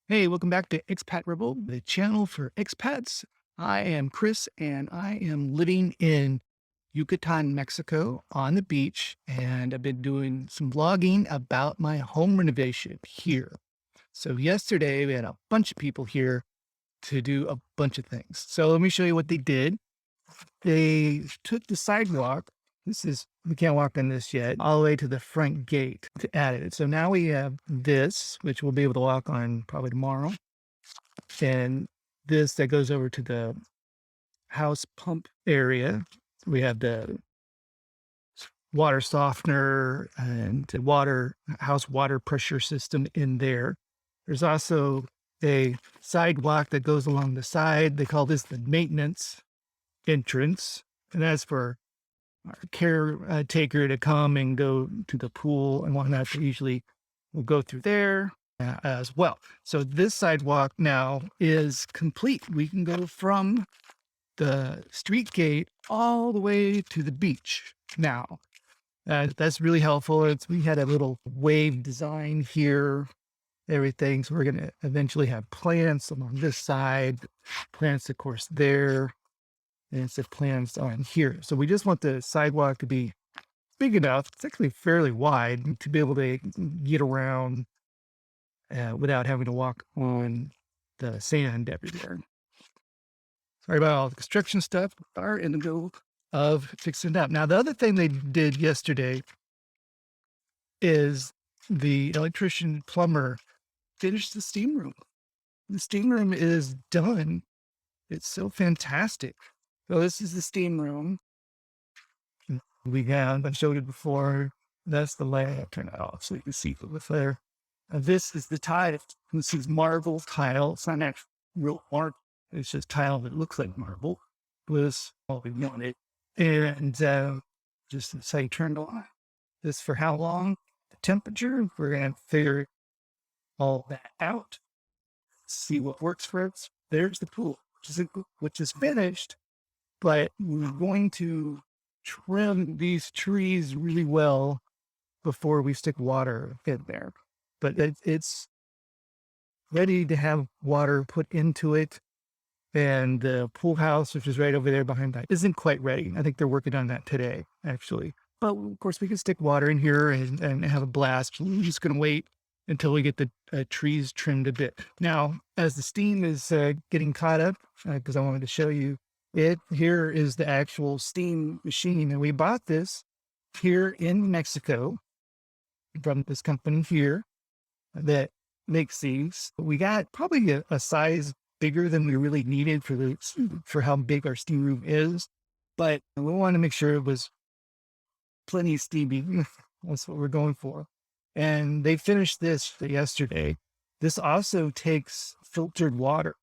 Hey, welcome back to Expat Rebel, the channel for expats. I am Chris and I am living in Yucatan, Mexico on the beach. And I've been doing some vlogging about my home renovation here. So yesterday we had a bunch of people here to do a bunch of things. So let me show you what they did. They took the sidewalk. We can't walk on this yet, all the way to the front gate to add it. So now we have this, which we'll be able to walk on probably tomorrow. And this that goes over to the house pump area. We have the water softener and the house water pressure system in there. There's also a sidewalk that goes along the side. They call this the maintenance entrance. And that's for our caretaker to come and go to the pool and whatnot. They usually will go through there as well. So this sidewalk now is complete. We can go from the street gate all the way to the beach now. That's really helpful. We had a little wave design here, everything. So we're going to eventually have plants along this side, plants, of course, there, and it's the plants on here. So we just want the sidewalk to be big enough. It's actually fairly wide to be able to get around without having to walk on the sand everywhere. Sorry about all the construction stuff. We are in the middle of fixing it up. Now, the other thing they did yesterday is the electrician plumber finished the steam room. The steam room is done. It's so fantastic. So this is the steam room. I showed it before. That's the layout. Turn it off so you can see it there. This is the tile. This is marble tile. It's not actually real marble. It's just tile that looks like marble. Was all we wanted. And just how you turn it on. This for how long? The temperature. We're going to figure all that out. See what works for us. There's the pool, which is finished. But we're going to trim these trees really well before we stick water in there. But it's ready to have water put into it. And the pool house, which is right over there behind that, isn't quite ready. I think they're working on that today, actually. But of course, we can stick water in here and have a blast. We're just going to wait until we get the trees trimmed a bit. Now, as the steam is getting caught up, because I wanted to show you it, here is the actual steam machine. And we bought this here in Mexico from this company here that makes these. We got probably a size bigger than we really needed for how big our steam room is, but we want to make sure it was plenty steamy. That's what we're going for. And they finished this yesterday. This also takes filtered water,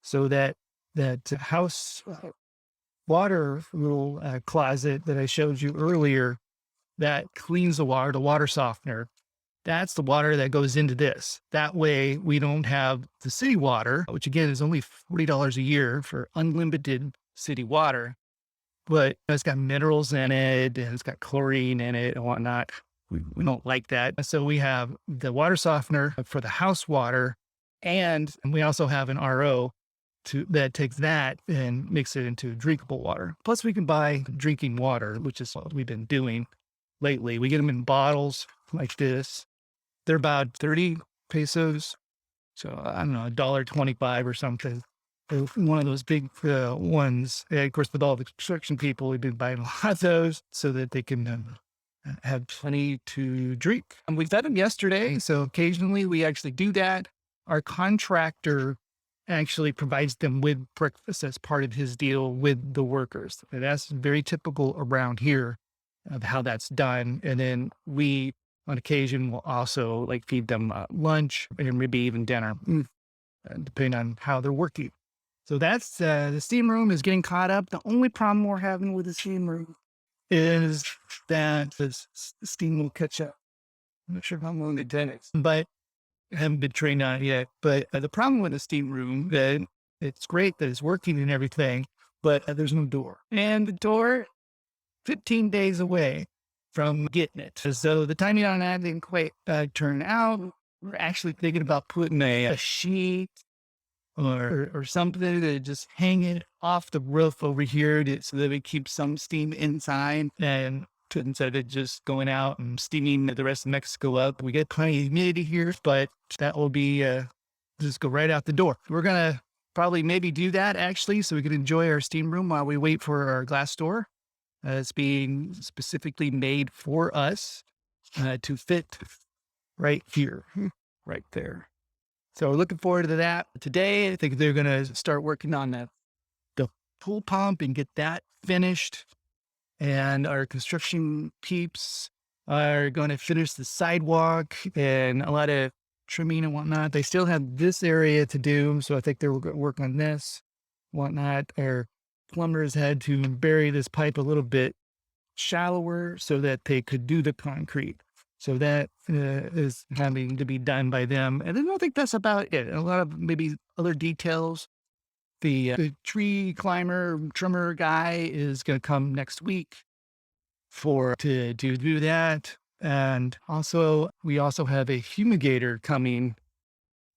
so that house water little closet that I showed you earlier that cleans the water softener. That's the water that goes into this. That way we don't have the city water, which again is only $40 a year for unlimited city water, but it's got minerals in it and it's got chlorine in it and whatnot. We don't like that. So we have the water softener for the house water, and we also have an RO that takes that and makes it into drinkable water. Plus we can buy drinking water, which is what we've been doing lately. We get them in bottles like this. They're about 30 pesos. So I don't know, $1.25 or something. They're one of those big ones. And of course, with all the construction people, we've been buying a lot of those so that they can have plenty to drink. And we fed them yesterday. So occasionally we actually do that. Our contractor actually provides them with breakfast as part of his deal with the workers. And that's very typical around here of how that's done. And then we, on occasion, will also like feed them lunch and maybe even dinner, depending on how they're working. So that's the steam room is getting caught up. The only problem we're having with the steam room is that the steam will catch up. I'm not sure how long it takes, but I haven't been trained on it yet. But the problem with the steam room, that it's great that it's working and everything, but there's no door. And the door, 15 days away from getting it. So the timing on that didn't quite turn out. we're actually thinking about putting a sheet or something to just hang it off the roof over here so that we keep some steam inside and instead of just going out and steaming the rest of Mexico up. We get plenty of humidity here, but that will be just go right out the door. We're going to probably maybe do that actually so we can enjoy our steam room while we wait for our glass door. It's being specifically made for us to fit right here, right there. So we're looking forward to that. Today, I think they're going to start working on the pool pump and get that finished. And our construction peeps are going to finish the sidewalk and a lot of trimming and whatnot. They still have this area to do, so I think they're going to work on this, whatnot. Our plumbers had to bury this pipe a little bit shallower so that they could do the concrete. So that is having to be done by them. And I don't think that's about it. A lot of maybe other details. The tree climber, trimmer guy is going to come next week to do that. And also, we also have a fumigator coming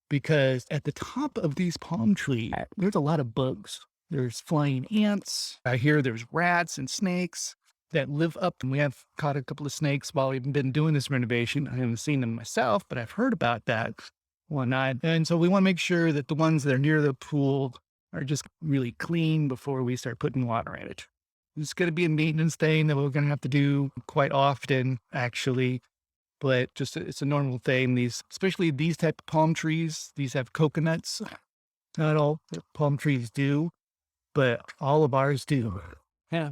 because at the top of these palm trees, there's a lot of bugs. There's flying ants. I hear there's rats and snakes that live up. And we have caught a couple of snakes while we've been doing this renovation. I haven't seen them myself, but I've heard about that one night. And so we want to make sure that the ones that are near the pool are just really clean before we start putting water in it. It's going to be a maintenance thing that we're going to have to do quite often, actually. But just it's a normal thing. Especially these type of palm trees, these have coconuts. Not all palm trees do, but all of ours do. Yeah.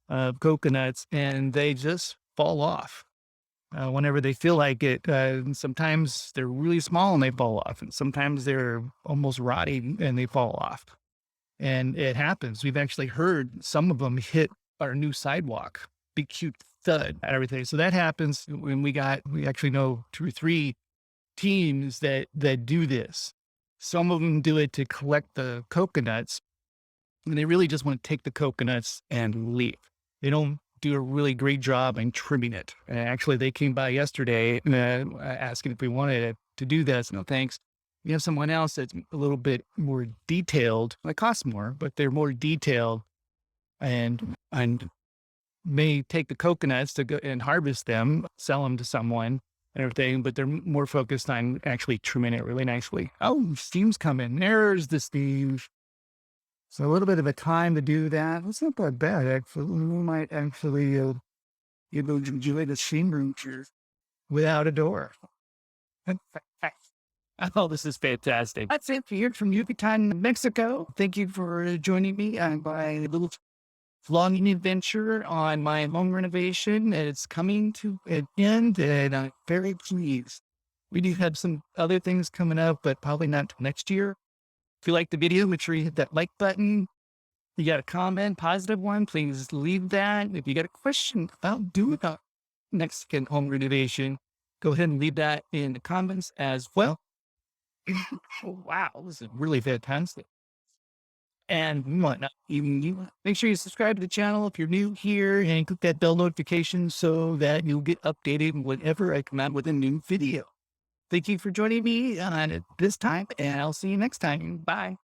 Coconuts, and they just fall off whenever they feel like it. Sometimes they're really small and they fall off, and sometimes they're almost rotting and they fall off. And it happens. We've actually heard some of them hit our new sidewalk, big cute thud and everything. So that happens when we actually know 2 or 3 teams that do this. Some of them do it to collect the coconuts, and they really just want to take the coconuts and leave. They don't do a really great job in trimming it. And actually, they came by yesterday asking if we wanted to do this. No, thanks. We have someone else that's a little bit more detailed. It costs more, but they're more detailed and may take the coconuts to go and harvest them, sell them to someone and everything, but they're more focused on actually trimming it really nicely. Oh, steam's coming. There's the steam. So a little bit of a time to do that. It's not that bad, actually. We might actually enjoy the steam room here without a door. Oh, this is fantastic. That's it here from Yucatan, Mexico. Thank you for joining me on my little vlogging adventure on my home renovation. It's coming to an end, and I'm very pleased. We do have some other things coming up, but probably not till next year. If you like the video, make sure you hit that like button. You got a comment, positive one, please leave that. If you got a question about doing a Mexican home renovation, go ahead and leave that in the comments as well. Wow, this is really fantastic. And whatnot. Make sure you subscribe to the channel if you're new here and click that bell notification so that you'll get updated whenever I come out with a new video. Thank you for joining me at this time, and I'll see you next time. Bye.